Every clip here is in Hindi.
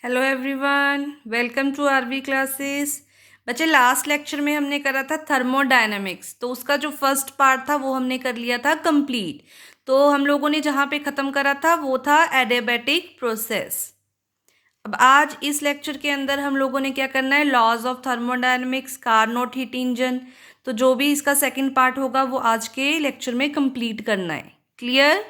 Hello everyone, welcome to RV classes. बच्चे, लास्ट लेक्चर में हमने करा था थर्मोडायनामिक्स। तो उसका जो फर्स्ट पार्ट था वो हमने कर लिया था कंप्लीट। तो हम लोगों ने जहाँ पे ख़त्म करा था वो था एडियाबैटिक प्रोसेस। अब आज इस लेक्चर के अंदर हम लोगों ने क्या करना है, laws of thermodynamics, Carnot heat engine. तो जो भी इसका सेकेंड पार्ट होगा वो आज के लेक्चर में कंप्लीट करना है। क्लियर?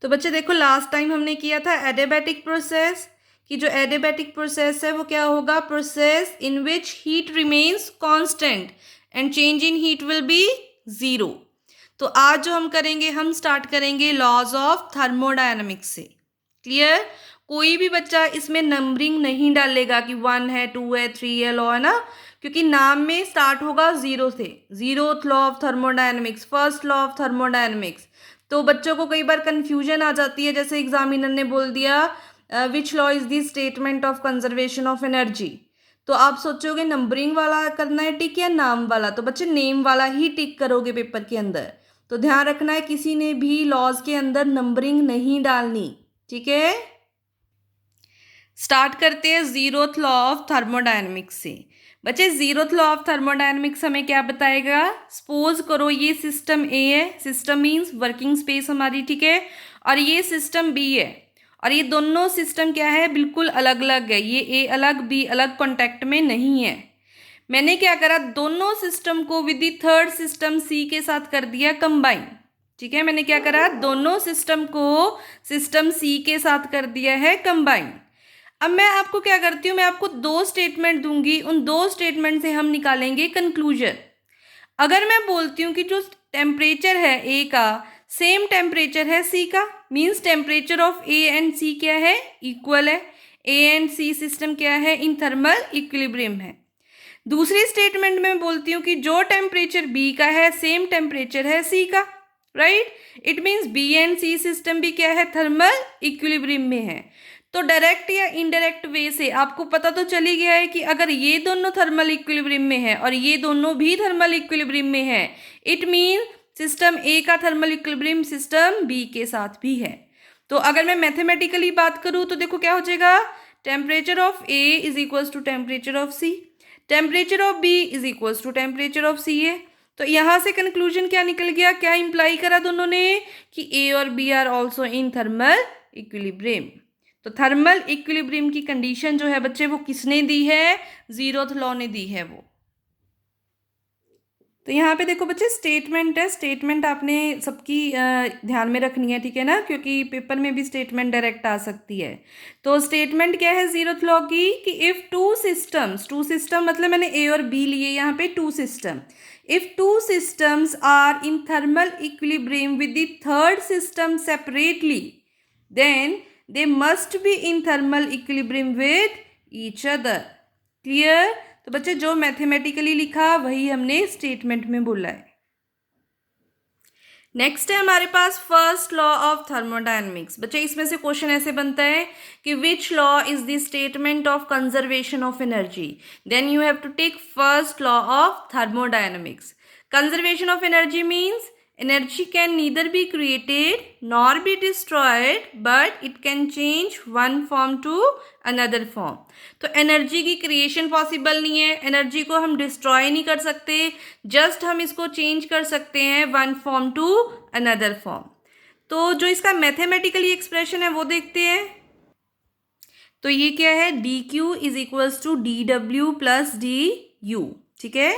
तो बच्चे देखो, लास्ट टाइम हमने किया था एडियाबैटिक प्रोसेस। कि जो एडियाबैटिक प्रोसेस है वो क्या होगा, process in which heat remains constant and change in heat will be zero. तो आज जो हम करेंगे, हम स्टार्ट करेंगे लॉज ऑफ थर्मोडायनामिक्स से। क्लियर? कोई भी बच्चा इसमें नंबरिंग नहीं डालेगा कि 1 है, 2 है, 3 है, लॉ है ना, क्योंकि नाम में स्टार्ट होगा जीरो से। Zeroth law of thermodynamics, first law of thermodynamics. तो बच्चों को कई बार कंफ्यूजन आ जाती है, जैसे एग्जामिनर ने बोल दिया विच law is the statement of conservation of energy. तो आप सोचोगे नंबरिंग वाला करना है टिक या नाम वाला। तो बच्चे नेम वाला ही टिक करोगे पेपर के अंदर। तो ध्यान रखना है, किसी ने भी लॉज के अंदर नंबरिंग नहीं डालनी। ठीक है, स्टार्ट करते हैं जीरोथ लॉ ऑफ थर्मोडायनेमिक्स से। बच्चे, जीरोथ लॉ ऑफ थर्मोडायनेमिक्स हमें क्या बताएगा, सपोज करो ये सिस्टम ए है, सिस्टम मीन्स वर्किंग स्पेस हमारी, ठीक है, और ये सिस्टम बी है। और ये दोनों सिस्टम क्या है, बिल्कुल अलग अलग है। ये ए अलग, बी अलग, कॉन्टैक्ट में नहीं है। मैंने क्या करा, दोनों सिस्टम को विद द थर्ड सिस्टम सी के साथ कर दिया कंबाइन। ठीक है, मैंने क्या करा, दोनों सिस्टम को सिस्टम सी के साथ कर दिया है कंबाइन। अब मैं आपको क्या करती हूँ, मैं आपको दो स्टेटमेंट दूंगी, उन दो स्टेटमेंट से हम निकालेंगे कंक्लूजन। अगर मैं बोलती हूँ कि जो टेम्परेचर है ए का सेम टेम्परेचर है सी का, means temperature of A and C क्या है, इक्वल है। ए एंड सी सिस्टम क्या है, इन थर्मल इक्विलिब्रियम है। दूसरी स्टेटमेंट में बोलती हूँ कि जो टेम्परेचर बी का है सेम टेम्परेचर है सी का, right. It means B and C system भी क्या है, थर्मल इक्विलिब्रियम में है। तो डायरेक्ट या इनडायरेक्ट वे से आपको पता तो चली गया है कि अगर ये दोनों थर्मल इक्विलिब्रियम में है और ये दोनों भी थर्मल इक्विलिब्रियम में है, इट मीन सिस्टम ए का थर्मल इक्विलिब्रियम सिस्टम बी के साथ भी है। तो अगर मैं मैथमेटिकली बात करूं तो देखो क्या हो जाएगा, temperature of A is equals to temperature of C, temperature of B is equals to temperature of C है। तो यहाँ से कंक्लूजन क्या निकल गया, क्या इंप्लाई करा दोनों ने, कि ए और B are also in thermal equilibrium. तो थर्मल इक्विलिब्रियम की कंडीशन जो है बच्चे वो किसने दी है, जीरोथ लॉ ने दी है वो। तो यहाँ पे देखो बच्चे, स्टेटमेंट है, स्टेटमेंट आपने सबकी ध्यान में रखनी है, ठीक है ना, क्योंकि पेपर में भी स्टेटमेंट डायरेक्ट आ सकती है। तो स्टेटमेंट क्या है जीरोथ लॉ की, कि if two systems, two system मतलब मैंने ए और बी लिए यहाँ पे two system, if two systems are in thermal equilibrium with the third system separately, then they must be in thermal equilibrium with each other. Clear? तो बच्चे जो मैथमेटिकली लिखा वही हमने स्टेटमेंट में बोला है। नेक्स्ट है हमारे पास फर्स्ट लॉ ऑफ थर्मोडायनेमिक्स। बच्चे इसमें से क्वेश्चन ऐसे बनता है कि which law is the statement of conservation of energy, then you have to take first law of thermodynamics. Conservation of energy means energy can neither be created nor be destroyed but it can change one form to another form। तो एनर्जी की क्रिएशन पॉसिबल नहीं है, एनर्जी को हम डिस्ट्रॉय नहीं कर सकते, जस्ट हम इसको चेंज कर सकते हैं one form to another form. तो जो इसका मैथमेटिकली एक्सप्रेशन है वो देखते हैं। तो ये क्या है, D Q is equals to D W plus D U. ठीक है,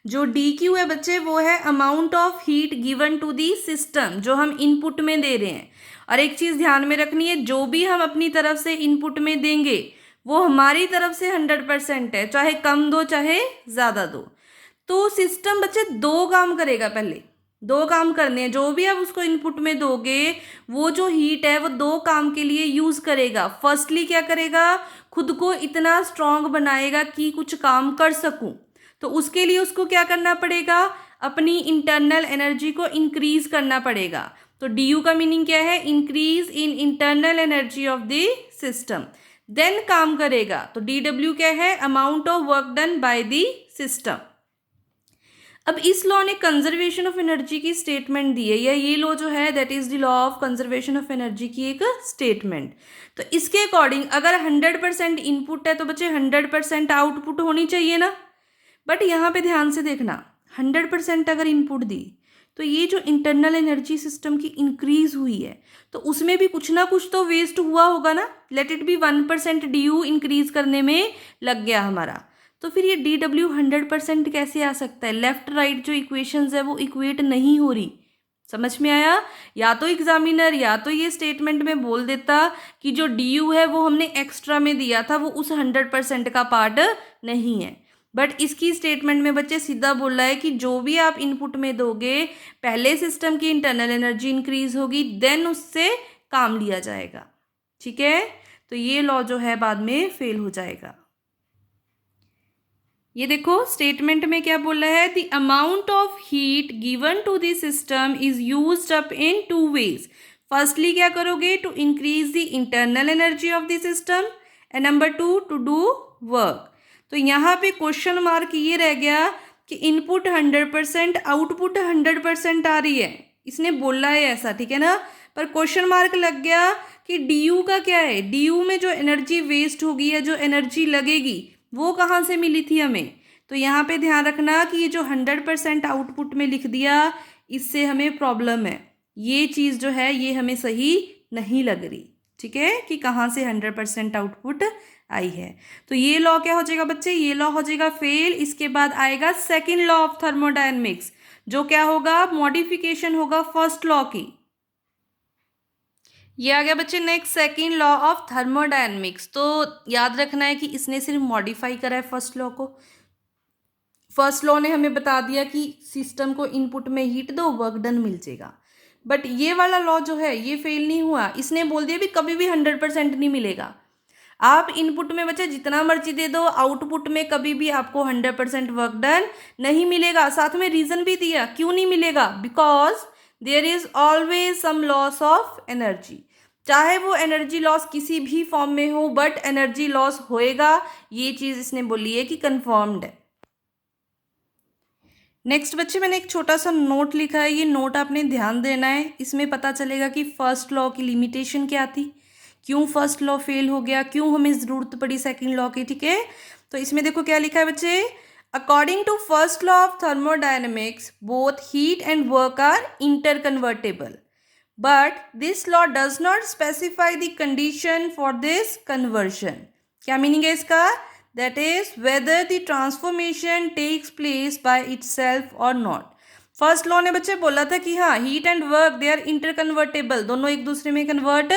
जो डी क्यू है बच्चे वो है amount of heat given to the system, जो हम इनपुट में दे रहे हैं। और एक चीज़ ध्यान में रखनी है, जो भी हम अपनी तरफ से इनपुट में देंगे वो हमारी तरफ से 100% है, चाहे कम दो चाहे ज़्यादा दो। तो सिस्टम बच्चे दो काम करेगा, पहले दो काम करने हैं। जो भी आप उसको इनपुट में दोगे वो जो हीट है वो दो काम के लिए यूज़ करेगा। फर्स्टली क्या करेगा, खुद को इतना स्ट्रांग बनाएगा कि कुछ काम कर सकूं। तो उसके लिए उसको क्या करना पड़ेगा, अपनी इंटरनल एनर्जी को इंक्रीज करना पड़ेगा। तो डी यू का मीनिंग क्या है, increase in internal energy of the system, then काम करेगा। तो डी डब्ल्यू क्या है, amount of work done by the system. अब इस लॉ ने कंजर्वेशन ऑफ एनर्जी की स्टेटमेंट दी है, या ये लॉ जो है that is the law of conservation of energy की एक स्टेटमेंट। तो इसके अकॉर्डिंग अगर 100% इनपुट है तो बच्चे 100% आउटपुट होनी चाहिए ना। बट यहाँ पे ध्यान से देखना, 100% अगर इनपुट दी तो ये जो इंटरनल एनर्जी सिस्टम की इंक्रीज हुई है तो उसमें भी कुछ ना कुछ तो वेस्ट हुआ होगा ना। Let it be 1% D increase करने में लग गया हमारा, तो फिर ये डी डब्ल्यू 100% कैसे आ सकता है? लेफ्ट राइट जो इक्वेशंस है वो इक्वेट नहीं हो रही। समझ में आया? या तो एग्जामिनर या तो ये स्टेटमेंट में बोल देता कि जो डी यू है वो हमने एक्स्ट्रा में दिया था, वो उस 100% का पार्ट नहीं है। बट इसकी स्टेटमेंट में बच्चे सीधा बोल रहा है कि जो भी आप इनपुट में दोगे पहले सिस्टम की इंटरनल एनर्जी इंक्रीज होगी, देन उससे काम लिया जाएगा। ठीक है, तो ये लॉ जो है बाद में फेल हो जाएगा। ये देखो स्टेटमेंट में क्या बोल रहा है, the amount of heat given to the system is used up in 2 ways। Firstly क्या करोगे, to increase the internal energy of the system, and number 2 to do work. तो यहाँ पे क्वेश्चन मार्क ये रह गया कि इनपुट 100% आउटपुट 100% आ रही है, इसने बोला है ऐसा, ठीक है ना। पर क्वेश्चन मार्क लग गया कि डी यू का क्या है, डी यू में जो एनर्जी वेस्ट होगी या जो एनर्जी लगेगी वो कहाँ से मिली थी हमें। तो यहाँ पे ध्यान रखना कि ये जो 100% आउटपुट में लिख दिया इससे हमें प्रॉब्लम है, ये चीज़ जो है ये हमें सही नहीं लग रही। ठीक है, कि कहाँ से 100% आउटपुट आई है। तो ये लॉ क्या हो जाएगा बच्चे, ये लॉ हो जाएगा फेल। इसके बाद आएगा सेकेंड लॉ ऑफ थर्मोडायनेमिक्स, जो क्या होगा, मॉडिफिकेशन होगा फर्स्ट लॉ की। ये आ गया बच्चे next second law of thermodynamics. तो याद रखना है कि इसने सिर्फ मॉडिफाई करा है फर्स्ट लॉ को। फर्स्ट लॉ ने हमें बता दिया कि सिस्टम को इनपुट में हीट दो, वर्क डन मिल जाएगा। बट ये वाला लॉ जो है ये फेल नहीं हुआ, इसने बोल दिया भी कभी भी 100% नहीं मिलेगा। आप इनपुट में बच्चे जितना मर्जी दे दो, आउटपुट में कभी भी आपको 100% वर्क डन नहीं मिलेगा। साथ में रीजन भी दिया क्यों नहीं मिलेगा, because there is always some loss of energy. चाहे वो एनर्जी लॉस किसी भी फॉर्म में हो, बट एनर्जी लॉस होएगा, ये चीज इसने बोली है कि कंफर्म्ड है। नेक्स्ट बच्चे मैंने एक छोटा सा नोट लिखा है, ये नोट आपने ध्यान देना है। इसमें पता चलेगा कि फर्स्ट लॉ की लिमिटेशन क्या थी, क्यों फर्स्ट लॉ फेल हो गया, क्यों हमें ज़रूरत पड़ी सेकंड लॉ की। ठीक है, तो इसमें देखो क्या लिखा है बच्चे, according to first law of thermodynamics both heat and work are interconvertible, but this law does not specify the condition for this conversion. क्या मीनिंग है इसका, that is whether the transformation takes place by itself or not। First law ने बच्चे बोला था कि हाँ heat and work they are interconvertible, दोनों एक दूसरे में कन्वर्ट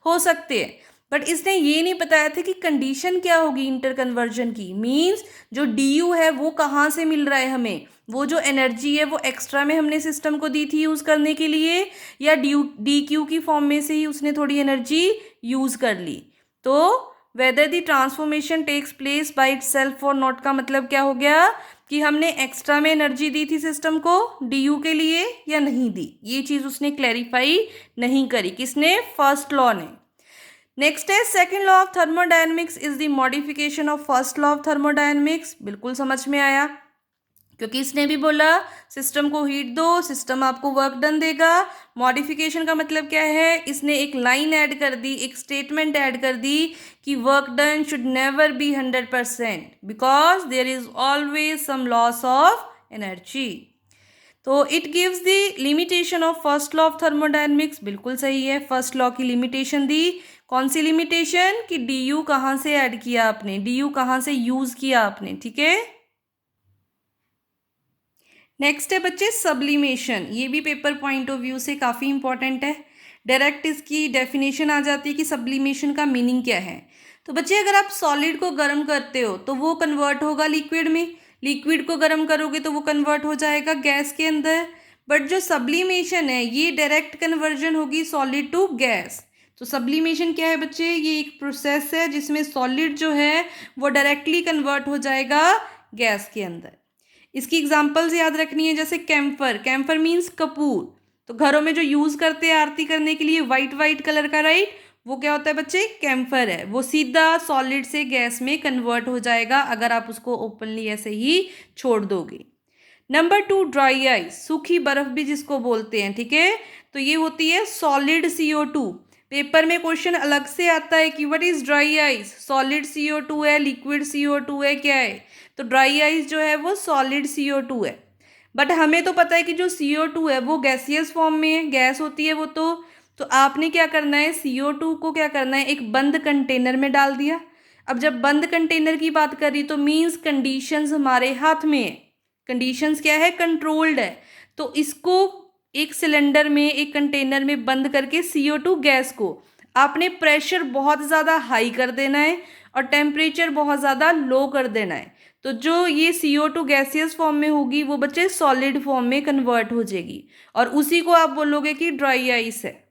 हो सकते हैं। बट इसने ये नहीं बताया था कि कंडीशन क्या होगी इंटरकन्वर्जन की। मींस जो डी यू है वो कहाँ से मिल रहा है हमें, वो जो एनर्जी है वो एक्स्ट्रा में हमने सिस्टम को दी थी यूज़ करने के लिए, या डी क्यू की फॉर्म में से ही उसने थोड़ी एनर्जी यूज़ कर ली। तो whether the transformation takes place by itself और नॉट का मतलब क्या हो गया कि हमने एक्स्ट्रा में एनर्जी दी थी सिस्टम को डी यू के लिए या नहीं दी, ये चीज़ उसने क्लैरिफाई नहीं करी। किसने, फर्स्ट लॉ ने। नेक्स्ट है second law of thermodynamics is the modification of first law of thermodynamics. बिल्कुल समझ में आया, क्योंकि इसने भी बोला सिस्टम को हीट दो, सिस्टम आपको वर्क डन देगा। मॉडिफिकेशन का मतलब क्या है, इसने एक लाइन ऐड कर दी, एक स्टेटमेंट ऐड कर दी कि work done should never be 100% because there is always some loss of energy. तो it gives the limitation of first law of thermodynamics. बिल्कुल सही है, फर्स्ट लॉ की लिमिटेशन दी। कौन सी लिमिटेशन, कि डी यू कहाँ से ऐड किया आपने, डी यू कहाँ से यूज किया आपने। ठीक है, नेक्स्ट है बच्चे सब्लिमेशन। ये भी पेपर पॉइंट ऑफ व्यू से काफ़ी इंपॉर्टेंट है। डायरेक्ट इसकी डेफिनेशन आ जाती है कि सब्लिमेशन का मीनिंग क्या है। तो बच्चे अगर आप सॉलिड को गर्म करते हो तो वो कन्वर्ट होगा लिक्विड में, लिक्विड को गर्म करोगे तो वो कन्वर्ट हो जाएगा गैस के अंदर। बट जो सब्लिमेशन है ये डायरेक्ट कन्वर्जन होगी सॉलिड टू गैस। तो सब्लिमेशन क्या है बच्चे, ये एक प्रोसेस है जिसमें सॉलिड जो है वो डायरेक्टली कन्वर्ट हो जाएगा गैस के अंदर। इसकी एग्जांपल्स याद रखनी है, जैसे कैम्फर, कैम्फर मीन्स कपूर। तो घरों में जो यूज़ करते हैं आरती करने के लिए वाइट वाइट कलर का, राइट, वो क्या होता है बच्चे, कैम्फर है। वो सीधा सॉलिड से गैस में कन्वर्ट हो जाएगा अगर आप उसको ओपनली ऐसे ही छोड़ दोगे। नंबर 2 ड्राई आइस, सूखी बर्फ भी जिसको बोलते हैं, ठीक है। तो ये होती है सॉलिड CO2। पेपर में क्वेश्चन अलग से आता है कि what is dry ice, solid CO2 है, लिक्विड CO2 है, क्या है। तो ड्राई आइस जो है वो सॉलिड CO2 है। बट हमें तो पता है कि जो CO2 है वो गैसियस फॉर्म में है, गैस होती है वो। तो आपने क्या करना है, CO2 को क्या करना है, एक बंद कंटेनर में डाल दिया। अब जब बंद कंटेनर की बात करी तो मीन्स कंडीशंस हमारे हाथ में है। कंडीशंस क्या है, कंट्रोल्ड है। तो इसको एक सिलेंडर में, एक कंटेनर में बंद करके CO2 गैस को आपने प्रेशर बहुत ज़्यादा हाई कर देना है और टेम्परेचर बहुत ज़्यादा लो कर देना है। तो जो ये CO2 गैसियस फॉर्म में होगी वो बच्चे सॉलिड फॉर्म में कन्वर्ट हो जाएगी और उसी को आप बोलोगे कि ड्राई आइस है,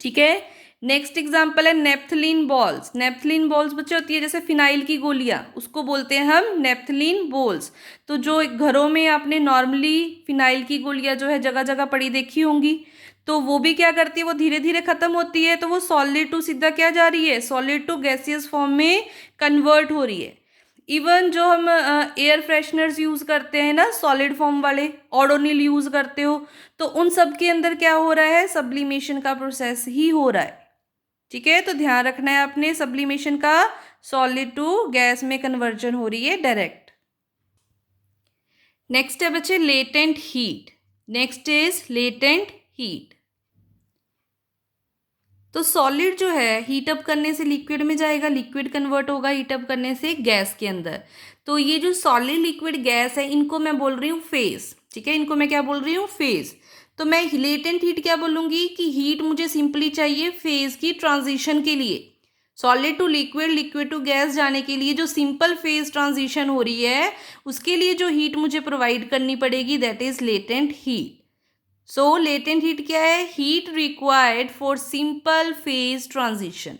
ठीक है। नेक्स्ट एग्जाम्पल है नेप्थलीन बॉल्स। नेप्थलीन बॉल्स बच्चे होती है जैसे फिनाइल की गोलियां, उसको बोलते हैं हम नेप्थलीन बॉल्स। तो जो घरों में आपने नॉर्मली फिनाइल की गोलियां जो है जगह जगह पड़ी देखी होंगी, तो वो भी क्या करती है, वो धीरे धीरे खत्म होती है, तो वो सॉलिड टू सीधा क्या जा रही है, सॉलिड टू गैसियस फॉर्म में कन्वर्ट हो रही है। इवन जो हम एयर फ्रेशनर्स यूज़ करते हैं ना, सॉलिड फॉर्म वाले, ओडोनिल यूज़ करते हो, तो उन सब के अंदर क्या हो रहा है, सब्लिमेशन का प्रोसेस ही हो रहा है, ठीक है। तो ध्यान रखना है आपने सब्लिमेशन का, सॉलिड टू गैस में कन्वर्जन हो रही है डायरेक्ट। नेक्स्ट है बच्चे latent heat. Next is latent heat. तो सॉलिड जो है हीट अप करने से लिक्विड में जाएगा, लिक्विड कन्वर्ट होगा हीट अप करने से गैस के अंदर। तो ये जो सॉलिड लिक्विड गैस है इनको मैं बोल रही हूँ फेज, ठीक है। इनको मैं क्या बोल रही हूँ, फेज। तो मैं लेटेंट हीट क्या बोलूँगी कि हीट मुझे सिंपली चाहिए फेज की ट्रांजिशन के लिए, solid to liquid, liquid to gas जाने के लिए जो सिंपल फेज ट्रांजिशन हो रही है उसके लिए जो हीट मुझे प्रोवाइड करनी पड़ेगी that is latent heat. So latent heat क्या है, heat required for simple phase transition.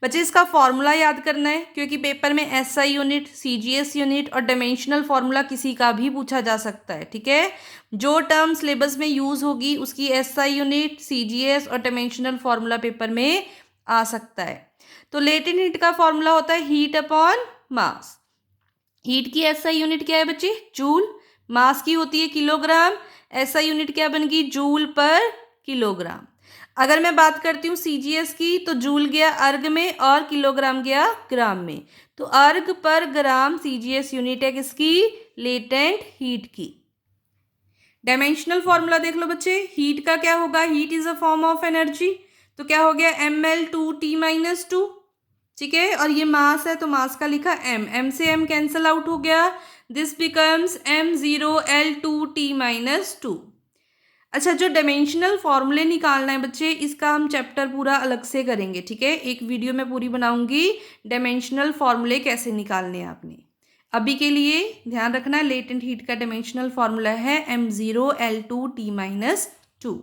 बच्चे इसका फॉर्मूला याद करना है क्योंकि पेपर में SI यूनिट, CGS यूनिट और डायमेंशनल फॉर्मूला किसी का भी पूछा जा सकता है, ठीक है। जो टर्म सिलेबस में यूज होगी उसकी SI यूनिट, CGS और डायमेंशनल फॉर्मूला पेपर में आ सकता है। तो लेटेंट हीट का फॉर्मूला होता है हीट अपॉन मास। हीट की SI यूनिट क्या है बच्चे, जूल। मास की होती है किलोग्राम। SI यूनिट क्या बन गई, जूल पर किलोग्राम। अगर मैं बात करती हूँ CGS की तो जूल गया अर्ग में और किलोग्राम गया ग्राम में। तो अर्ग पर ग्राम CGS यूनिट है किसकी, लेटेंट हीट की। डायमेंशनल फॉर्मूला देख लो बच्चे, हीट का क्या होगा, heat is a form of energy. तो क्या हो गया ml2T-2, ठीक है। और ये मास है तो मास का लिखा m से m कैंसल आउट हो गया, दिस बिकम्स m0L2T-2। अच्छा, जो डायमेंशनल फॉर्मूले निकालना है बच्चे इसका हम चैप्टर पूरा अलग से करेंगे, ठीक है। एक वीडियो में पूरी बनाऊंगी डायमेंशनल फॉर्मूले कैसे निकालने हैं आपने। अभी के लिए ध्यान रखना लेटेंट हीट का डायमेंशनल फॉर्मूला है m0L2T-2।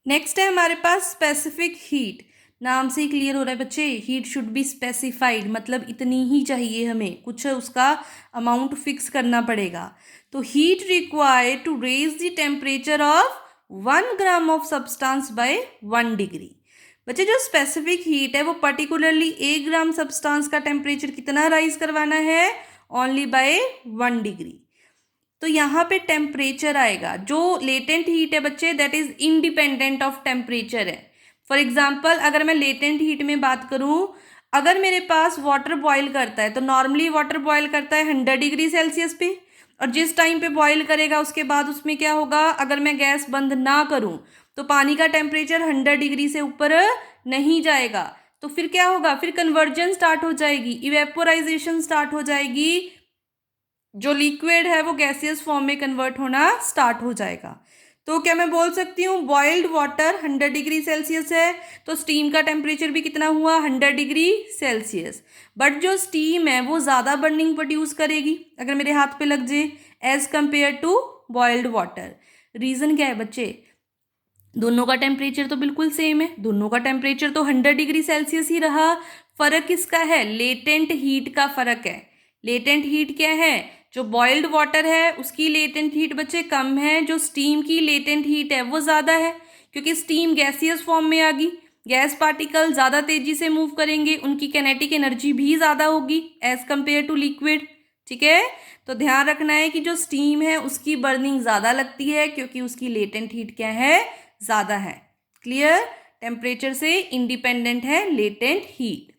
नेक्स्ट है हमारे पास स्पेसिफिक हीट। नाम से ही क्लियर हो रहा है बच्चे, हीट शुड बी स्पेसिफाइड, मतलब इतनी ही चाहिए हमें, कुछ उसका अमाउंट फिक्स करना पड़ेगा। तो heat required to raise the temperature of 1 gram of substance by 1 degree. बच्चे जो स्पेसिफिक हीट है वो पर्टिकुलरली 1 ग्राम सब्सटेंस का टेम्परेचर कितना राइज करवाना है, ओनली बाय 1 डिग्री। तो यहाँ पे टेम्परेचर आएगा, जो लेटेंट हीट है बच्चे that is independent of temperature है। फॉर एग्जाम्पल अगर मैं लेटेंट हीट में बात करूँ, अगर मेरे पास वाटर बॉईल करता है तो नॉर्मली वाटर बॉईल करता है 100 डिग्री सेल्सियस पे, और जिस टाइम पे बॉईल करेगा उसके बाद उसमें क्या होगा, अगर मैं गैस बंद ना करूँ तो पानी का टेम्परेचर 100 डिग्री से ऊपर नहीं जाएगा। तो फिर क्या होगा, फिर कन्वर्जन स्टार्ट हो जाएगी, इवेपोराइजेशन स्टार्ट हो जाएगी, जो लिक्विड है वो गैसियस फॉर्म में कन्वर्ट होना स्टार्ट हो जाएगा। तो क्या मैं बोल सकती हूँ बॉइल्ड वाटर 100 डिग्री सेल्सियस है तो स्टीम का टेम्परेचर भी कितना हुआ, 100 डिग्री सेल्सियस। बट जो स्टीम है वो ज़्यादा बर्निंग प्रोड्यूस करेगी अगर मेरे हाथ पे लग जाए as compared to boiled water. Reason क्या है बच्चे, दोनों का टेम्परेचर तो बिल्कुल सेम है, दोनों का टेम्परेचर तो 100 डिग्री सेल्सियस ही रहा। फर्क किसका है, लेटेंट हीट का फर्क है। लेटेंट हीट क्या है, जो बॉइल्ड वाटर है उसकी लेटेंट हीट बच्चे कम है, जो स्टीम की लेटेंट हीट है वो ज़्यादा है, क्योंकि स्टीम गैसियस फॉर्म में आ गई, गैस पार्टिकल ज़्यादा तेजी से मूव करेंगे, उनकी कैनेटिक एनर्जी भी ज़्यादा होगी एज कंपेयर टू लिक्विड, ठीक है। तो ध्यान रखना है कि जो स्टीम है उसकी बर्निंग ज़्यादा लगती है क्योंकि उसकी लेटेंट हीट क्या है, ज़्यादा है। क्लियर, टेम्परेचर से इंडिपेंडेंट है लेटेंट हीट।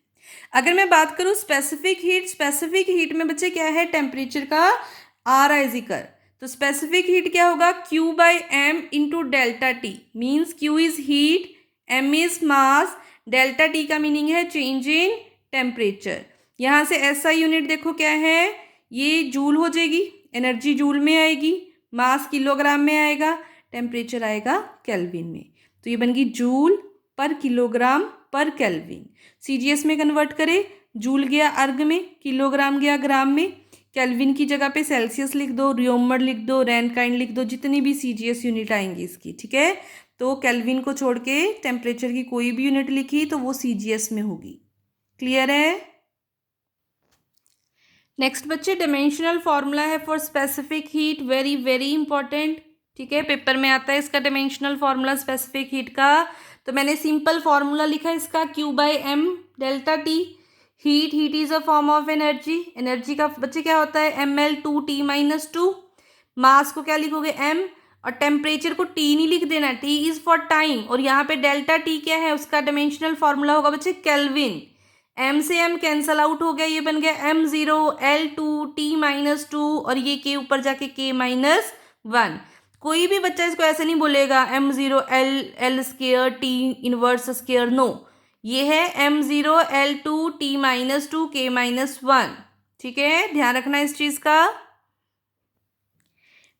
अगर मैं बात करूँ स्पेसिफिक हीट में बच्चे क्या है, टेम्परेचर का आ रहा है जिक्र, तो स्पेसिफिक हीट क्या होगा, Q/m into delta T, means Q is heat, M is mass, delta T का मीनिंग है चेंज इन टेम्परेचर। यहाँ से SI यूनिट देखो क्या है, ये जूल हो जाएगी, एनर्जी जूल में आएगी, मास किलोग्राम में आएगा, टेम्परेचर आएगा केल्विन में। तो ये बन गई जूल पर किलोग्राम पर केल्विन। CGS में कन्वर्ट करें, जूल गया अर्ग में, किलोग्राम गया ग्राम में, केल्विन की जगह पे सेल्सियस लिख दो, रियोमर लिख दो, रैनकाइंड लिख दो, जितनी भी CGS यूनिट आएंगी इसकी, ठीक है। तो केल्विन को छोड़ के टेम्परेचर की कोई भी यूनिट लिखी तो वो CGS में होगी। क्लियर है। नेक्स्ट बच्चे डायमेंशनल फॉर्मूला है for specific heat, very very important, ठीक है, पेपर में आता है इसका डायमेंशनल फॉर्मूला स्पेसिफिक हीट का। तो मैंने सिंपल फॉर्मूला लिखा इसका, Q/m delta T. Heat is a form of energy, energy का बच्चे क्या होता है, ml2T-2। मास को क्या लिखोगे, m, और टेम्परेचर को T नहीं लिख देना, T इज फॉर टाइम, और यहाँ पे डेल्टा T क्या है, उसका डायमेंशनल फॉर्मूला होगा बच्चे केल्विन। m से m कैंसल आउट हो गया, ये बन गया m0L2T-2, और ये k ऊपर जाके k-1। कोई भी बच्चा इसको ऐसे नहीं बोलेगा m0L T inverse square, no, ये है m0L2T-2 k-1, ठीक है, ध्यान रखना इस चीज का।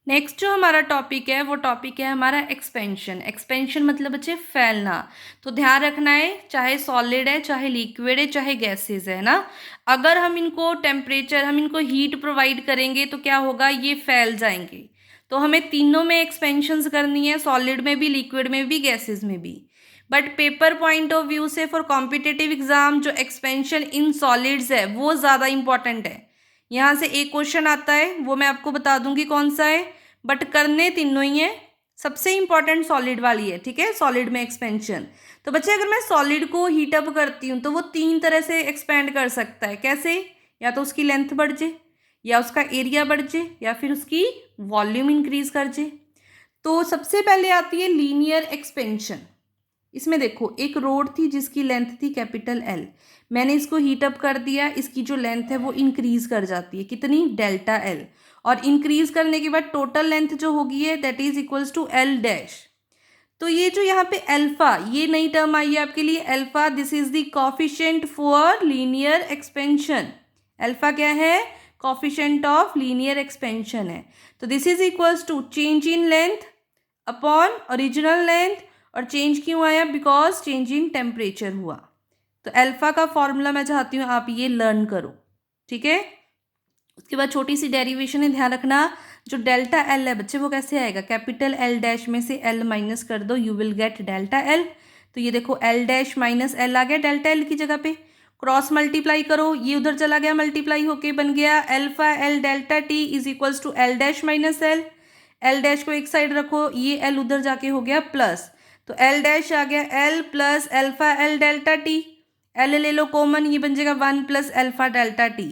नेक्स्ट जो हमारा टॉपिक है वो टॉपिक है हमारा एक्सपेंशन। एक्सपेंशन मतलब बच्चे फैलना। तो ध्यान रखना है, चाहे सॉलिड है, चाहे लिक्विड है, चाहे गैसेज है ना, अगर हम इनको टेम्परेचर, हम इनको हीट प्रोवाइड करेंगे तो क्या होगा, ये फैल जाएंगे। तो हमें तीनों में एक्सपेंशंस करनी है, सॉलिड में भी, लिक्विड में भी, गैसेज में भी। But paper point of view से फॉर कॉम्पिटिटिव एग्जाम जो एक्सपेंशन इन सॉलिड्स है वो ज़्यादा इंपॉर्टेंट है। यहाँ से एक क्वेश्चन आता है, वो मैं आपको बता दूंगी कौन सा है, बट करने तीनों ही है, सबसे इंपॉर्टेंट सॉलिड वाली है, ठीक है, सॉलिड में एक्सपेंशन। तो बच्चे अगर मैं सॉलिड को हीट अप करती हूँ तो वो तीन तरह से एक्सपेंड कर सकता है। कैसे, या तो उसकी लेंथ बढ़ जाए, या उसका एरिया बढ़ जाए, या फिर उसकी वॉल्यूम इंक्रीज कर जाए। तो सबसे पहले आती है लीनियर एक्सपेंशन। इसमें देखो एक रोड थी जिसकी लेंथ थी कैपिटल L, मैंने इसको हीट अप कर दिया, इसकी जो लेंथ है वो इंक्रीज कर जाती है, कितनी, डेल्टा L, और इंक्रीज करने के बाद टोटल लेंथ जो होगी है that is equals to L dash. तो ये जो यहाँ पे अल्फा, ये नई टर्म आई है आपके लिए, alpha, this is the coefficient for linear expansion. Alpha क्या है, कोफिशिएंट ऑफ लीनियर एक्सपेंशन है। तो this is equals to change in length upon original length, और चेंज क्यों आया, बिकॉज चेंज इन टेम्परेचर हुआ। तो अल्फा का फॉर्मूला मैं चाहती हूँ आप ये लर्न करो, ठीक है। उसके बाद छोटी सी डेरिवेशन है, ध्यान रखना, जो डेल्टा L है बच्चे वो कैसे आएगा, कैपिटल L डैश में से L माइनस कर दो, you will get delta L। तो ये देखो L डैश माइनस L आ गया डेल्टा L की जगह पे, क्रॉस मल्टीप्लाई करो, ये उधर चला गया, मल्टीप्लाई होके बन गया alpha L delta T is equals to L dash minus L। L dash को एक साइड रखो, ये L उधर जाके हो गया प्लस, तो L डैश आ गया L plus alpha L delta T, L ले लो कॉमन, ये बन जाएगा 1 प्लस अल्फा डेल्टा T।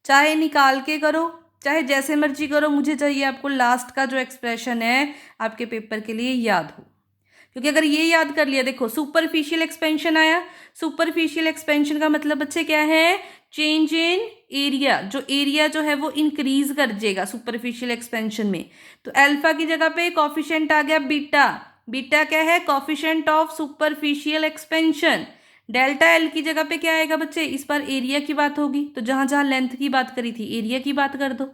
चाहे निकाल के करो, चाहे जैसे मर्जी करो, मुझे चाहिए आपको लास्ट का जो एक्सप्रेशन है आपके पेपर के लिए याद हो, क्योंकि अगर ये याद कर लिया, देखो सुपरफिशियल एक्सपेंशन आया, सुपरफिशियल एक्सपेंशन का मतलब बच्चे क्या है, चेंज इन एरिया, जो एरिया जो है वो इंक्रीज कर जाएगा सुपरफिशियल एक्सपेंशन में। तो अल्फा की जगह पे कोफिशिएंट आ गया बीटा, बीटा क्या है, coefficient of superficial expansion. Delta L की जगह पे क्या आएगा बच्चे, इस बार एरिया की बात होगी, तो जहां जहां लेंथ की बात करी थी एरिया की बात कर दो।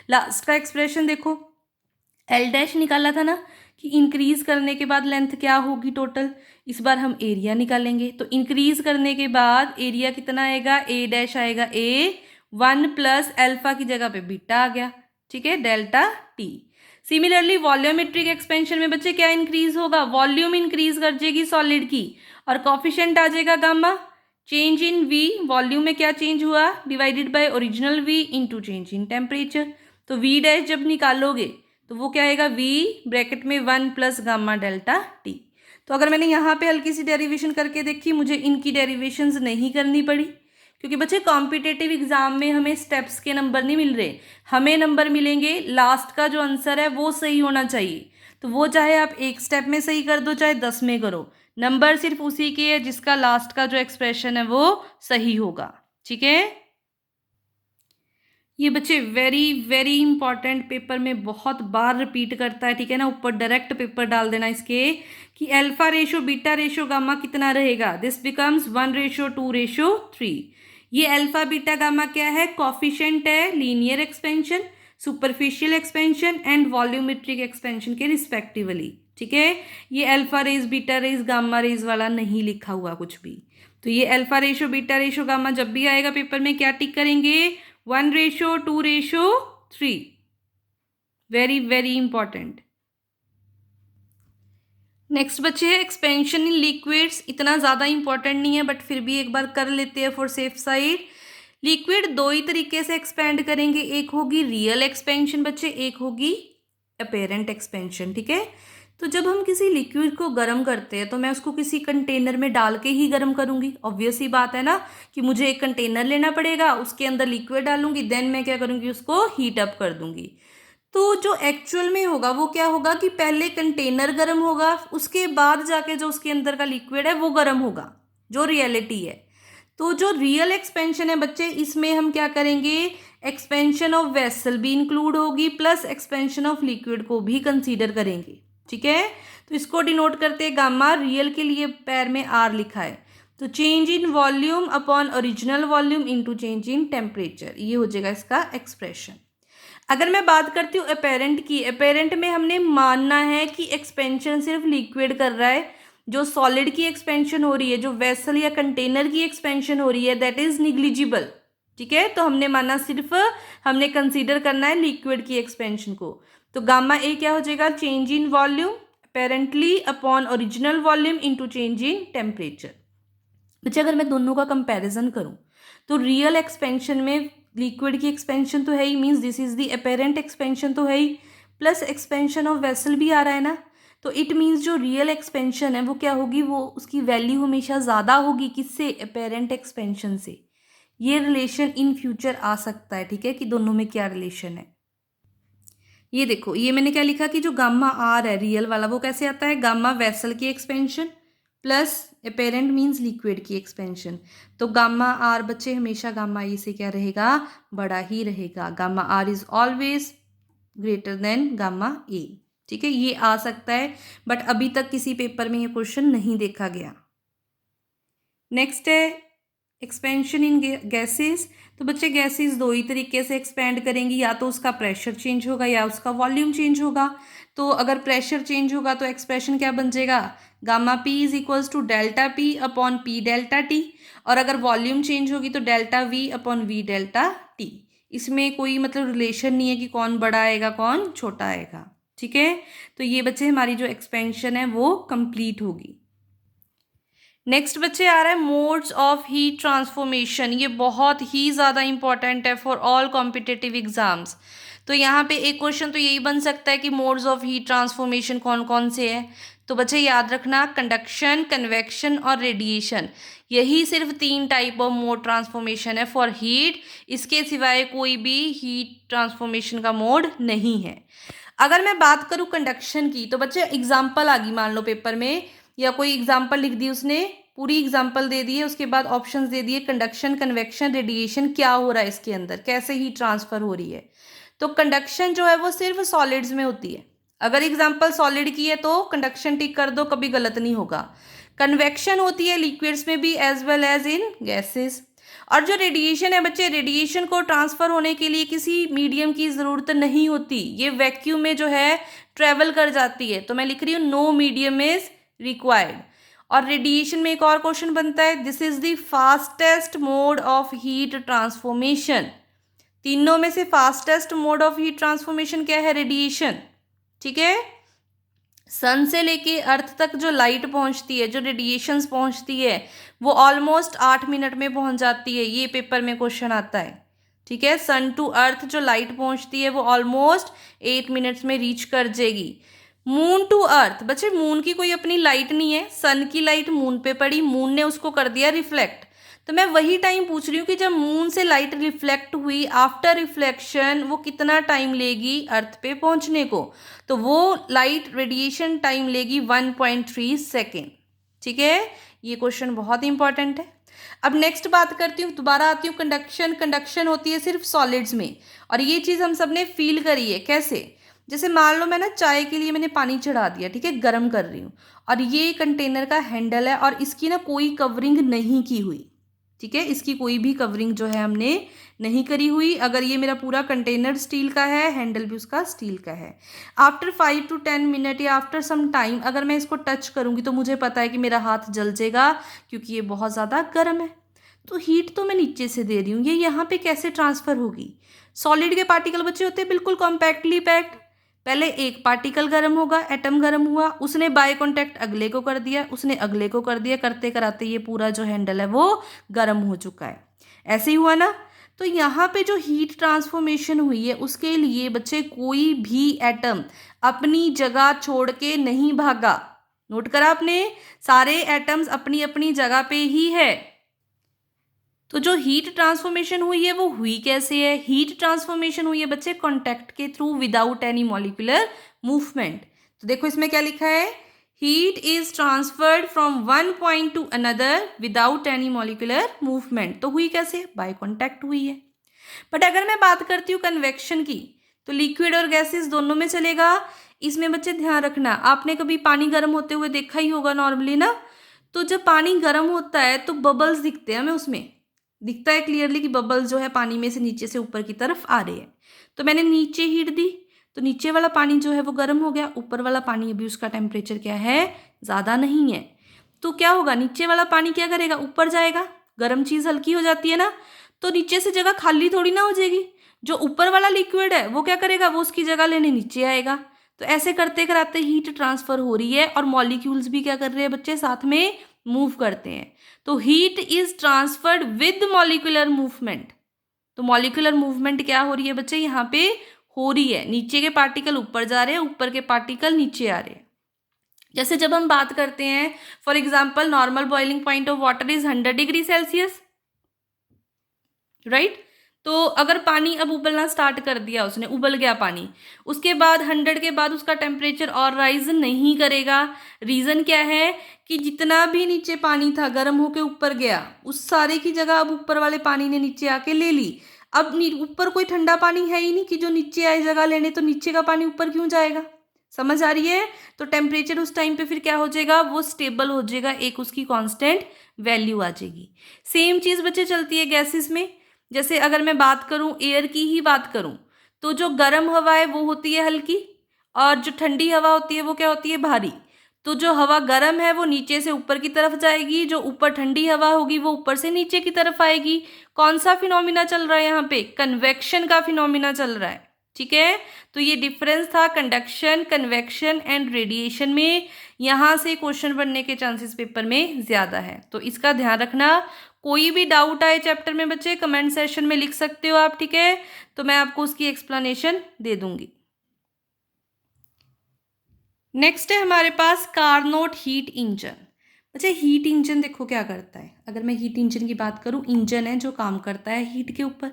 लास्ट का एक्सप्रेशन देखो, L डैश निकाला था ना कि इंक्रीज करने के बाद लेंथ क्या होगी टोटल, इस बार हम एरिया निकालेंगे। तो इंक्रीज करने के बाद एरिया कितना आएगा, A डैश आएगा A 1 प्लस अल्फा की जगह पे बीटा आ गया, ठीक है, delta T। Similarly volumetric expansion में बच्चे क्या इंक्रीज होगा, वॉल्यूम इंक्रीज कर जाएगी सॉलिड की, और कॉफिशिएंट आ जाएगा gamma, change in V, volume में क्या चेंज हुआ, divided by original V into change in temperature. तो V डैश जब निकालोगे तो वो क्या आएगा, V ब्रैकेट में 1 प्लस गामा डेल्टा T। तो अगर मैंने यहाँ पे हल्की सी डेरिवेशन करके देखी, मुझे इनकी डेरिवेशंस नहीं करनी पड़ी, क्योंकि बच्चे कॉम्पिटेटिव एग्जाम में हमें स्टेप्स के नंबर नहीं मिल रहे, हमें नंबर मिलेंगे लास्ट का जो आंसर है वो सही होना चाहिए। तो वो चाहे आप एक स्टेप में सही कर दो चाहे 10 में करो, नंबर सिर्फ उसी के है जिसका लास्ट का जो एक्सप्रेशन है वो सही होगा। ठीक है, ये बच्चे वेरी वेरी इंपॉर्टेंट, पेपर में बहुत बार रिपीट करता है। ठीक है ना, ऊपर डायरेक्ट पेपर डाल देना इसके कि alpha ratio beta ratio gamma कितना रहेगा। This becomes 1:2:3। ये अल्फा बीटा गामा क्या है, कॉफिशिएंट है linear expansion, superficial expansion and volumetric expansion के रिस्पेक्टिवली। ठीक है, ये alpha raise beta raise gamma rays वाला नहीं लिखा हुआ कुछ भी। तो ये alpha ratio beta ratio gamma जब भी आएगा पेपर में क्या टिक करेंगे, 1:2:3। Very very important. नेक्स्ट बच्चे है एक्सपेंशन इन लिक्विड्स। इतना ज़्यादा इंपॉर्टेंट नहीं है बट फिर भी एक बार कर लेते हैं फॉर सेफ साइड। लिक्विड दो ही तरीके से एक्सपेंड करेंगे, एक होगी रियल एक्सपेंशन बच्चे, एक होगी अपेरेंट एक्सपेंशन। ठीक है, तो जब हम किसी लिक्विड को गर्म करते हैं तो मैं उसको किसी कंटेनर में डाल के ही गर्म करूंगी। ऑब्वियस ही बात है ना कि मुझे एक कंटेनर लेना पड़ेगा, उसके अंदर लिक्विड डालूंगी, देन मैं क्या करूंगी, उसको हीट अप कर दूंगी। तो जो एक्चुअल में होगा वो क्या होगा कि पहले कंटेनर गर्म होगा, उसके बाद जाके जो उसके अंदर का लिक्विड है वो गर्म होगा, जो रियलिटी है। तो जो रियल एक्सपेंशन है बच्चे, इसमें हम क्या करेंगे, एक्सपेंशन ऑफ वेसल भी इंक्लूड होगी प्लस एक्सपेंशन ऑफ लिक्विड को भी कंसीडर करेंगे। ठीक है, तो इसको डिनोट करते हैं गामा, रियल के लिए पैर में आर लिखा है। तो change in volume upon original volume into change in temperature, ये हो जाएगा इसका एक्सप्रेशन। अगर मैं बात करती हूँ अपेरेंट की, अपेरेंट में हमने मानना है कि एक्सपेंशन सिर्फ लिक्विड कर रहा है, जो सॉलिड की एक्सपेंशन हो रही है, जो वेसल या कंटेनर की एक्सपेंशन हो रही है, दैट इज निग्लिजिबल। ठीक है, तो हमने माना सिर्फ हमने कंसीडर करना है लिक्विड की एक्सपेंशन को। तो गामा ए क्या हो जाएगा, change in volume apparently upon original volume into change in temperature. बच्चे अगर मैं दोनों का कंपैरिजन करूं तो रियल एक्सपेंशन में लिक्विड की एक्सपेंशन तो है ही, means this is the apparent expansion तो है ही, प्लस एक्सपेंशन ऑफ वेसल भी आ रहा है ना। तो इट मीन्स जो रियल एक्सपेंशन है वो क्या होगी, वो उसकी वैल्यू हमेशा ज़्यादा होगी किससे, अपेरेंट एक्सपेंशन से। ये रिलेशन इन फ्यूचर आ सकता है। ठीक है, कि दोनों में क्या रिलेशन है। ये देखो, ये मैंने क्या लिखा कि जो गामा आर है रियल वाला वो कैसे आता है, गामा वेसल की expansion plus apparent means liquid की एक्सपेंशन। तो गामा आर बच्चे हमेशा गामा ए से क्या रहेगा, बड़ा ही रहेगा। Gamma R is always greater than gamma A. ठीक है, ये आ सकता है बट अभी तक किसी पेपर में ये क्वेश्चन नहीं देखा गया। नेक्स्ट है एक्सपेंशन इन गैसेस। तो बच्चे गैसेस दो ही तरीके से एक्सपेंड करेंगी, या तो उसका प्रेशर चेंज होगा या उसका वॉल्यूम चेंज होगा। तो अगर प्रेशर चेंज होगा तो एक्सप्रेशन क्या बन जाएगा, gamma P is equals to delta P upon P delta T, और अगर वॉल्यूम चेंज होगी तो delta V upon V delta T. इसमें कोई मतलब रिलेशन नहीं है कि कौन बड़ा आएगा कौन छोटा आएगा। ठीक है, तो ये बच्चे हमारी जो एक्सपेंशन है वो कंप्लीट होगी। नेक्स्ट बच्चे आ रहा है मोड्स ऑफ हीट ट्रांसफॉर्मेशन। ये बहुत ही ज़्यादा इंपॉर्टेंट है फॉर ऑल कॉम्पिटिटिव एग्जाम्स। तो यहाँ पे एक क्वेश्चन तो यही बन सकता है कि मोड्स ऑफ हीट ट्रांसफॉर्मेशन कौन कौन से हैं। तो बच्चे याद रखना, कंडक्शन, कन्वेक्शन और रेडिएशन, यही सिर्फ 3 टाइप ऑफ मोड ट्रांसफॉर्मेशन है फॉर हीट। इसके सिवाय कोई भी हीट ट्रांसफॉर्मेशन का मोड नहीं है। अगर मैं बात करूँ कंडक्शन की, तो बच्चे एग्जाम्पल आ गई मान लो पेपर में, या कोई एग्जाम्पल लिख दी उसने, पूरी एग्जाम्पल दे दी है, उसके बाद ऑप्शंस दे दिए कंडक्शन, कन्वेक्शन, रेडिएशन, क्या हो रहा है इसके अंदर, कैसे हीट ट्रांसफर हो रही है। तो कंडक्शन जो है वो सिर्फ सॉलिड्स में होती है। अगर एग्जाम्पल सॉलिड की है तो कंडक्शन टिक कर दो, कभी गलत नहीं होगा। कन्वेक्शन होती है लिक्विड्स में भी as well as in gases. और जो रेडिएशन है बच्चे, रेडिएशन को ट्रांसफर होने के लिए किसी मीडियम की ज़रूरत नहीं होती, ये वैक्यूम में जो है ट्रेवल कर जाती है। तो मैं लिख रही हूँ नो मीडियम इज रिक्वायर्ड। और रेडिएशन में एक और क्वेश्चन बनता है, this is the fastest mode of heat transformation. तीनों में से fastest mode of heat transformation क्या है, रेडिएशन। ठीक है, सन से लेके अर्थ तक जो लाइट पहुंचती है, जो रेडिएशंस पहुंचती है, वो ऑलमोस्ट 8 मिनट में पहुंच जाती है। ये पेपर में क्वेश्चन आता है। ठीक है, सन टू अर्थ जो लाइट पहुंचती है वो ऑलमोस्ट 8 मिनट्स में रीच कर जाएगी। मून टू अर्थ, बच्चे मून की कोई अपनी लाइट नहीं है, सन की लाइट मून पे पड़ी, मून ने उसको कर दिया रिफ्लेक्ट। तो मैं वही टाइम पूछ रही हूँ कि जब मून से लाइट रिफ्लेक्ट हुई, आफ्टर रिफ्लेक्शन वो कितना टाइम लेगी अर्थ पे पहुँचने को, तो वो लाइट रेडिएशन टाइम लेगी 1.3 सेकेंड। ठीक है, ये क्वेश्चन बहुत इंपॉर्टेंट है। अब नेक्स्ट बात करती हूँ, दोबारा आती हूँ कंडक्शन। कंडक्शन होती है सिर्फ सॉलिड्स में, और ये चीज़ हम सब ने फील करी है। कैसे? जैसे मान लो मैं ना चाय के लिए मैंने पानी चढ़ा दिया, ठीक है, गर्म कर रही हूँ, और ये कंटेनर का हैंडल है और इसकी ना कोई कवरिंग नहीं की हुई, ठीक है, इसकी कोई भी कवरिंग जो है हमने नहीं करी हुई। अगर ये मेरा पूरा कंटेनर स्टील का है, हैंडल भी उसका स्टील का है, आफ्टर 5 to 10 मिनट या आफ्टर सम टाइम अगर मैं इसको टच करूँगी तो मुझे पता है कि मेरा हाथ जल जाएगा, क्योंकि ये बहुत ज़्यादा गर्म है। तो हीट तो मैं नीचे से दे रही हूँ, ये यहाँ पे कैसे ट्रांसफ़र होगी? सॉलिड के पार्टिकल बच्चे होते हैं बिल्कुल कॉम्पैक्टली पैक्ड। पहले एक पार्टिकल गर्म होगा, एटम गर्म हुआ, उसने बाय कॉन्टैक्ट अगले को कर दिया, उसने अगले को कर दिया, करते कराते ये पूरा जो हैंडल है वो गर्म हो चुका है। ऐसे ही हुआ ना? तो यहाँ पे जो हीट ट्रांसफॉर्मेशन हुई है उसके लिए बच्चे कोई भी एटम अपनी जगह छोड़ के नहीं भागा। नोट करा आपने? सारे एटम्स अपनी अपनी जगह पे ही है। तो जो हीट ट्रांसफॉर्मेशन हुई है वो हुई कैसे है? हीट ट्रांसफॉर्मेशन हुई है बच्चे कॉन्टैक्ट के through without any molecular movement. तो देखो इसमें क्या लिखा है, heat is transferred from one point two another without any molecular movement. तो हुई कैसे? बाय कॉन्टैक्ट हुई है। बट अगर मैं बात करती हूँ कन्वेक्शन की, तो लिक्विड और गैसेस दोनों में चलेगा। इसमें बच्चे ध्यान रखना, आपने कभी पानी गर्म होते हुए देखा ही होगा नॉर्मली ना, तो जब पानी गर्म होता है तो बबल्स दिखते हैं हमें, उसमें दिखता है क्लियरली कि बबल्स जो है पानी में से नीचे से ऊपर की तरफ आ रहे हैं। तो मैंने नीचे हीट दी तो नीचे वाला पानी जो है वो गर्म हो गया, ऊपर वाला पानी अभी उसका टेम्परेचर क्या है, ज़्यादा नहीं है। तो क्या होगा, नीचे वाला पानी क्या करेगा, ऊपर जाएगा। गर्म चीज़ हल्की हो जाती है ना, तो नीचे से जगह खाली थोड़ी ना हो जाएगी। जो ऊपर वाला लिक्विड है वो क्या करेगा, वो उसकी जगह लेने नीचे आएगा। तो ऐसे करते कराते हीट ट्रांसफर हो रही है और मॉलिक्यूल्स भी क्या कर रहे हैं बच्चे, साथ में मूव करते हैं। तो heat is transferred with molecular movement. तो मॉलिक्यूलर मूवमेंट क्या हो रही है बच्चे, यहाँ पे हो रही है। नीचे के पार्टिकल ऊपर जा रहे हैं, ऊपर के पार्टिकल नीचे आ रहे हैं। जैसे जब हम बात करते हैं, for example normal boiling point of water is 100 degree Celsius, right. तो अगर पानी अब उबलना स्टार्ट कर दिया, उसने उबल गया पानी, उसके बाद 100 के बाद उसका टेम्परेचर और राइज नहीं करेगा। रीज़न क्या है कि जितना भी नीचे पानी था गर्म होके ऊपर गया, उस सारे की जगह अब ऊपर वाले पानी ने नीचे आके ले ली। अब ऊपर कोई ठंडा पानी है ही नहीं कि जो नीचे आए जगह लेने, तो नीचे का पानी ऊपर क्यों जाएगा? समझ आ रही है? तो टेम्परेचर उस टाइम पे फिर क्या हो जाएगा, वो स्टेबल हो जाएगा, एक उसकी कांस्टेंट वैल्यू आ जाएगी। सेम चीज़ बच्चे चलती है गैसेस में। जैसे अगर मैं बात करूं, एयर की ही बात करूं, तो जो गर्म हवा है वो होती है हल्की, और जो ठंडी हवा होती है वो क्या होती है, भारी। तो जो हवा गर्म है वो नीचे से ऊपर की तरफ जाएगी, जो ऊपर ठंडी हवा होगी वो ऊपर से नीचे की तरफ आएगी। कौन सा फिनोमिना चल रहा है यहाँ पे, कन्वेक्शन का फिनोमिना चल रहा है। ठीक है, तो ये डिफरेंस था कंडक्शन, कन्वेक्शन एंड रेडिएशन में। यहाँ से क्वेश्चन बनने के चांसेस पेपर में ज़्यादा है, तो इसका ध्यान रखना। कोई भी डाउट आए चैप्टर में बच्चे कमेंट सेशन में लिख सकते हो आप, ठीक है, तो मैं आपको उसकी एक्सप्लेनेशन दे दूंगी। नेक्स्ट है हमारे पास कार्नोट हीट इंजन। अच्छा, हीट इंजन देखो क्या करता है। अगर मैं हीट इंजन की बात करूं, इंजन है जो काम करता है हीट के ऊपर।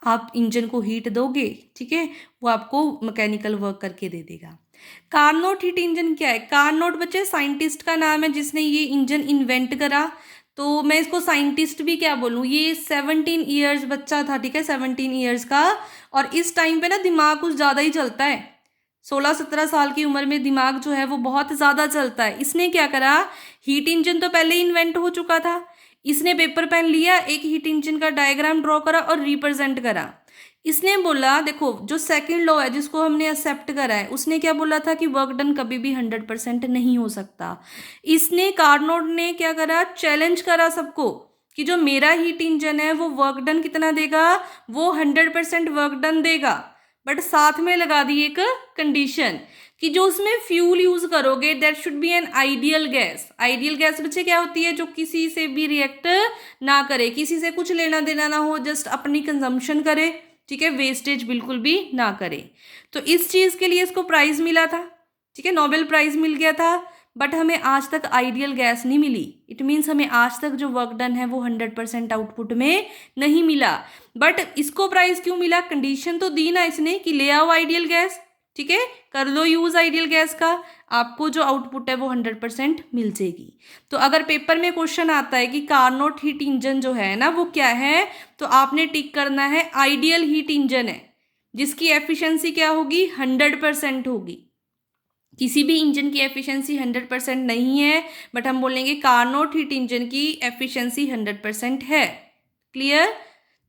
आप इंजन को हीट दोगे, ठीक है, वो आपको मैकेनिकल वर्क करके दे देगा। कार्नोट हीट इंजन क्या है? कार्नोट बच्चे साइंटिस्ट का नाम है जिसने ये इंजन इन्वेंट करा। तो मैं इसको साइंटिस्ट भी क्या बोलूँ, ये 17 ईयर्स बच्चा था, ठीक है, 17 ईयर्स का। और इस टाइम पे ना दिमाग कुछ ज़्यादा ही चलता है। 16-17 साल की उम्र में दिमाग जो है वो बहुत ज़्यादा चलता है। इसने क्या करा, हीट इंजन तो पहले ही इन्वेंट हो चुका था, इसने पेपर पेन लिया, एक हीट इंजन का डायग्राम ड्रॉ करा और रिप्रेजेंट करा। इसने बोला, देखो जो सेकंड लॉ है जिसको हमने एक्सेप्ट करा है, उसने क्या बोला था कि वर्क डन कभी भी 100% नहीं हो सकता। इसने कार्नोट ने क्या करा, चैलेंज करा सबको कि जो मेरा हीट इंजन है वो वर्क डन कितना देगा, वो 100% वर्क डन देगा। बट साथ में लगा दी एक कंडीशन कि जो उसमें फ्यूल यूज करोगे that should be an ideal gas. Ideal gas बच्चे क्या होती है, जो किसी से भी रिएक्ट ना करे, किसी से कुछ लेना देना ना हो, जस्ट अपनी कंजम्पशन करे, ठीक है, वेस्टेज बिल्कुल भी ना करे। तो इस चीज़ के लिए इसको प्राइज मिला था, ठीक है, नोबेल प्राइज मिल गया था। बट हमें आज तक आइडियल गैस नहीं मिली। इट मीन्स हमें आज तक जो वर्क डन है वो 100% आउटपुट में नहीं मिला। बट इसको प्राइस क्यों मिला? कंडीशन तो दी ना इसने कि ले आओ आइडियल गैस, ठीक है, कर लो यूज आइडियल गैस का, आपको जो आउटपुट है वो 100% मिल जाएगी। तो अगर पेपर में क्वेश्चन आता है कि कार्नोट हीट इंजन जो है ना वो क्या है, तो आपने टिक करना है आइडियल हीट इंजन है, जिसकी एफिशिएंसी क्या होगी? 100% होगी। किसी भी इंजन की एफिशिएंसी 100% नहीं है, बट हम बोलेंगे कार्नोट हीट इंजन की एफिशिएंसी 100% है। क्लियर?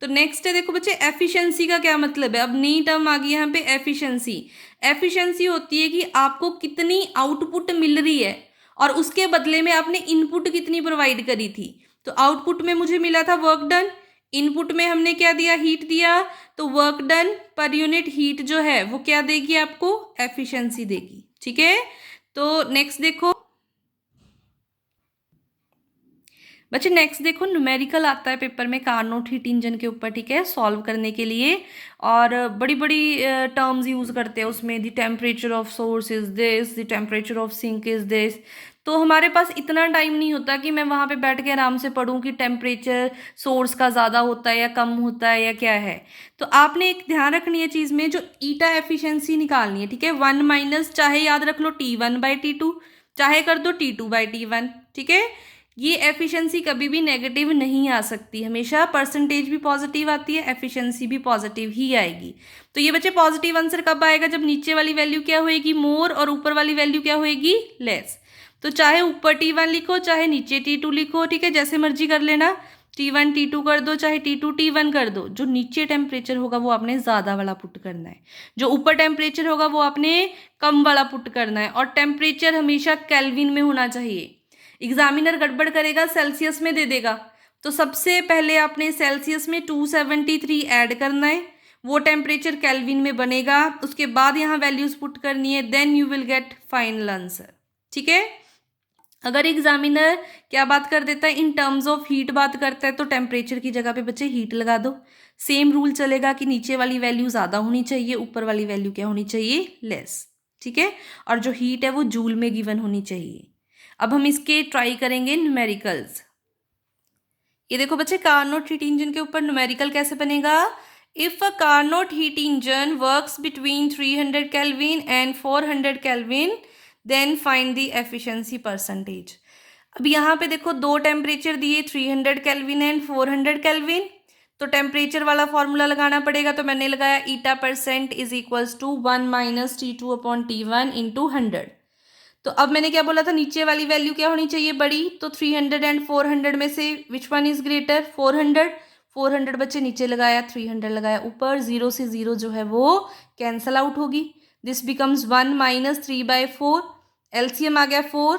तो नेक्स्ट है, देखो बच्चे एफिशिएंसी का क्या मतलब है। अब नई टर्म आ गई यहाँ पे एफिशिएंसी। एफिशिएंसी होती है कि आपको कितनी आउटपुट मिल रही है और उसके बदले में आपने इनपुट कितनी प्रोवाइड करी थी। तो आउटपुट में मुझे मिला था वर्क डन, इनपुट में हमने क्या दिया? हीट दिया। तो work done per unit heat जो है वो क्या देगी? आपको एफिशिएंसी देगी। ठीक है, तो नेक्स्ट देखो बच्चे, नेक्स्ट देखो न्यूमेरिकल आता है पेपर में कार्नोट हीट इंजन के ऊपर, ठीक है, सॉल्व करने के लिए। और बड़ी बड़ी टर्म्स यूज करते हैं उसमें, the temperature of source is this, the temperature of sink is this. तो हमारे पास इतना टाइम नहीं होता कि मैं वहाँ पे बैठ के आराम से पढूं कि टेम्परेचर सोर्स का ज़्यादा होता है या कम होता है या क्या है। तो आपने एक ध्यान रखनी है चीज़ में, जो ईटा एफिशिएंसी निकालनी है, ठीक है, 1 माइनस, चाहे याद रख लो T1/T2, चाहे कर दो T2/T1, ठीक है। ये एफिशिएंसी कभी भी नेगेटिव नहीं आ सकती, हमेशा परसेंटेज भी पॉजिटिव आती है, एफिशिएंसी भी पॉजिटिव ही आएगी। तो ये बच्चे पॉजिटिव आंसर कब आएगा? जब नीचे वाली वैल्यू क्या होएगी? मोर, और ऊपर वाली वैल्यू क्या होएगी? लेस। तो चाहे ऊपर T1 लिखो चाहे नीचे T2 लिखो, ठीक है, जैसे मर्जी कर लेना, T1 T2 कर दो चाहे T2 T1 कर दो। जो नीचे टेम्परेचर होगा वो आपने ज़्यादा वाला पुट करना है, जो ऊपर टेम्परेचर होगा वो आपने कम वाला पुट करना है। और टेम्परेचर हमेशा केल्विन में होना चाहिए। एग्जामिनर गड़बड़ करेगा, सेल्सियस में दे देगा, तो सबसे पहले आपने सेल्सियस में 273 ऐड करना है, वो टेम्परेचर केल्विन में बनेगा। उसके बाद यहाँ वैल्यूज पुट करनी है, then you will get final answer. ठीक है, अगर एग्जामिनर क्या बात कर देता है, इन टर्म्स ऑफ हीट बात करता है, तो टेम्परेचर की जगह पे बच्चे हीट लगा दो। सेम रूल चलेगा कि नीचे वाली वैल्यू ज़्यादा होनी चाहिए, ऊपर वाली वैल्यू क्या होनी चाहिए? लेस। ठीक है, और जो हीट है वो जूल में गिवन होनी चाहिए। अब हम इसके ट्राई करेंगे न्यूमेरिकल्स। ये देखो बच्चे, कार्नोट हीट इंजन के ऊपर न्यूमेरिकल कैसे बनेगा। If a Carnot heat engine works between 300 kelvin and 400 kelvin, then find the efficiency percentage. अब यहाँ पे देखो दो टेम्परेचर दिए, 300 केल्विन एंड 400 केल्विन। तो टेम्परेचर वाला फॉर्मूला लगाना पड़ेगा, तो मैंने लगाया eta percent is equals to 1 minus T2/T1 into 100। तो अब मैंने क्या बोला था, नीचे वाली वैल्यू क्या होनी चाहिए? बड़ी। तो 300 एंड 400 में से विच वन इज ग्रेटर? 400। 400 बच्चे नीचे लगाया, 300 लगाया ऊपर, 0 से 0 जो है वो कैंसल आउट होगी। दिस बिकम्स 1 माइनस 3/4, एलसीएम आ गया 4,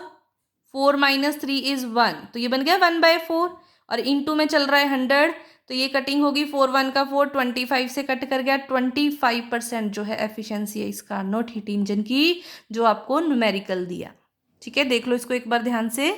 4 माइनस 3 इज 1, तो ये बन गया 1/4। और इनटू में चल रहा है 100, तो ये कटिंग होगी, 4 1 का 4, 25 से कट कर गया, 25% जो है एफिशिएंसी है इस कार्नोट हीट इंजन की, जो आपको न्यूमेरिकल दिया। ठीक है, देख लो इसको एक बार ध्यान से।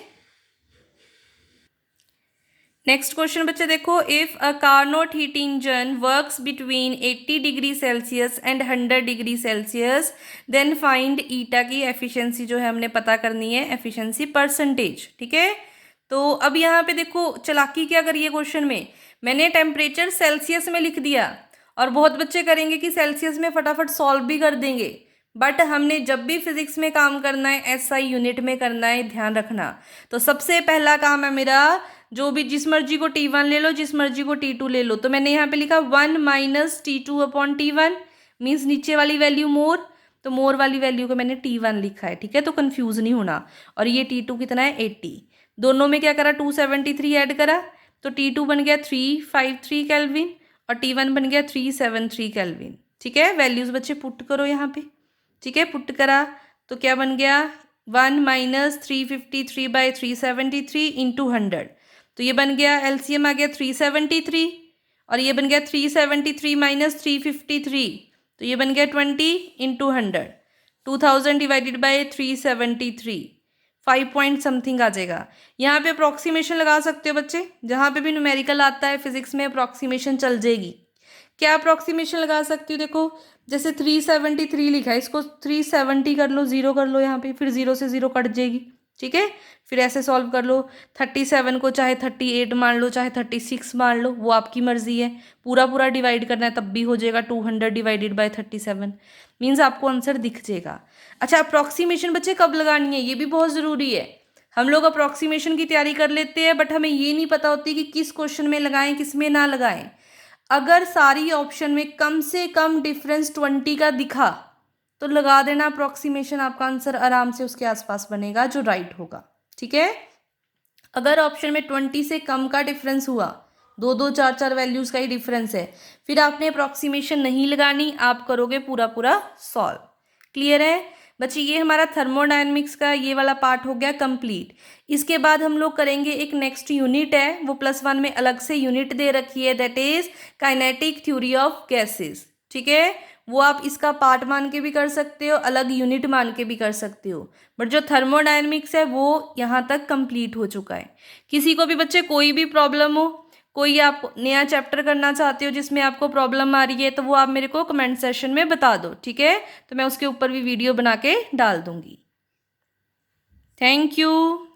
नेक्स्ट क्वेश्चन बच्चे देखो, if a Carnot heat engine works between 80 degree Celsius and 100 degree Celsius, then find eta की एफिशिएंसी जो है हमने पता करनी है, एफिशिएंसी परसेंटेज। ठीक है, तो अब यहाँ पे देखो चालाकी क्या करी है क्वेश्चन में, मैंने टेम्परेचर सेल्सियस में लिख दिया, और बहुत बच्चे करेंगे कि सेल्सियस में फटाफट सॉल्व भी कर देंगे, बट हमने जब भी फिजिक्स में काम करना है एसआई यूनिट में करना है, ध्यान रखना। तो सबसे पहला काम है मेरा, जो भी जिस मर्जी को T1 ले लो, जिस मर्जी को T2 ले लो, तो मैंने यहाँ पे लिखा 1 माइनस T2/T1, मीन्स नीचे वाली वैल्यू मोर, तो मोर वाली वैल्यू को मैंने T1 लिखा है। ठीक है, तो कंफ्यूज नहीं होना। और ये T2 कितना है? 80। दोनों में क्या करा? 273 ऐड करा, तो T2 बन गया 353 केल्विन और T1 बन गया 373 केल्विन। ठीक है, वैल्यूज बच्चे पुट करो यहाँ पे। ठीक है, पुट करा तो क्या बन गया? 1 माइनस 353/373 इंटू 100, तो ये बन गया, एलसीएम आ गया 373, और ये बन गया 373 माइनस 353, तो ये बन गया 20 into 100, 2000 divided by 373, 5 point something आ जाएगा। यहाँ पे अप्रॉक्सीमेशन लगा सकते हो बच्चे, जहाँ पे भी न्यूमेरिकल आता है फिजिक्स में अप्रॉक्सीमेशन चल जाएगी। क्या अप्रॉक्सीमेशन लगा सकती हो? देखो जैसे 373 लिखा है, इसको 370 कर लो, 0 कर लो यहाँ पे, फिर 0 से 0 कट जाएगी, ठीक है। फिर ऐसे सॉल्व कर लो, 37 को चाहे 38 मान लो, चाहे 36 मान लो, वो आपकी मर्जी है। पूरा पूरा डिवाइड करना है तब भी हो जाएगा, 200 डिवाइडेड बाय 37 मीन्स आपको आंसर दिख जाएगा। अच्छा, अप्रॉक्सीमेशन बच्चे कब लगानी है, ये भी बहुत ज़रूरी है। हम लोग अप्रॉक्सीमेशन की तैयारी कर लेते हैं, बट हमें ये नहीं पता होती कि किस क्वेश्चन में लगाएं, किस में ना लगाएं। अगर सारी ऑप्शन में कम से कम डिफरेंस 20 का दिखा तो लगा देना अप्रॉक्सीमेशन, आपका आंसर आराम से उसके आसपास बनेगा जो राइट होगा। ठीक है। अगर ऑप्शन में 20 से कम का डिफरेंस हुआ, 2 2 4 4 वैल्यूज का ही डिफरेंस है, फिर आपने अप्रॉक्सीमेशन नहीं लगानी, आप करोगे पूरा पूरा सॉल्व। क्लियर है बच्चे, ये हमारा थर्मोडायनेमिक्स का ये वाला पार्ट हो गया कंप्लीट। इसके बाद हम लोग करेंगे एक नेक्स्ट यूनिट है, वो +1 में अलग से यूनिट दे रखी है, that is kinetic theory of gases. ठीक है, वो आप इसका पार्ट मान के भी कर सकते हो, अलग यूनिट मान के भी कर सकते हो, बट जो थर्मोडायनेमिक्स है वो यहाँ तक कंप्लीट हो चुका है। किसी को भी बच्चे कोई भी प्रॉब्लम हो, कोई आप नया चैप्टर करना चाहते हो जिसमें आपको प्रॉब्लम आ रही है, तो वो आप मेरे को कमेंट सेशन में बता दो। ठीक है, तो मैं उसके ऊपर भी वीडियो बना के डाल दूंगी। Thank you,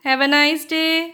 have a nice day.